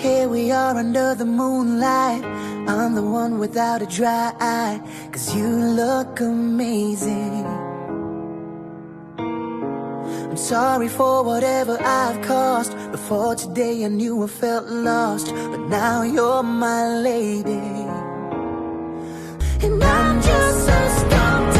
Here we are under the moonlight. I'm the one without a dry eye, 'cause you look amazing. I'm sorry for whatever I've caused. Before today I knew I felt lost, but now you're my lady. And I'm just so stuck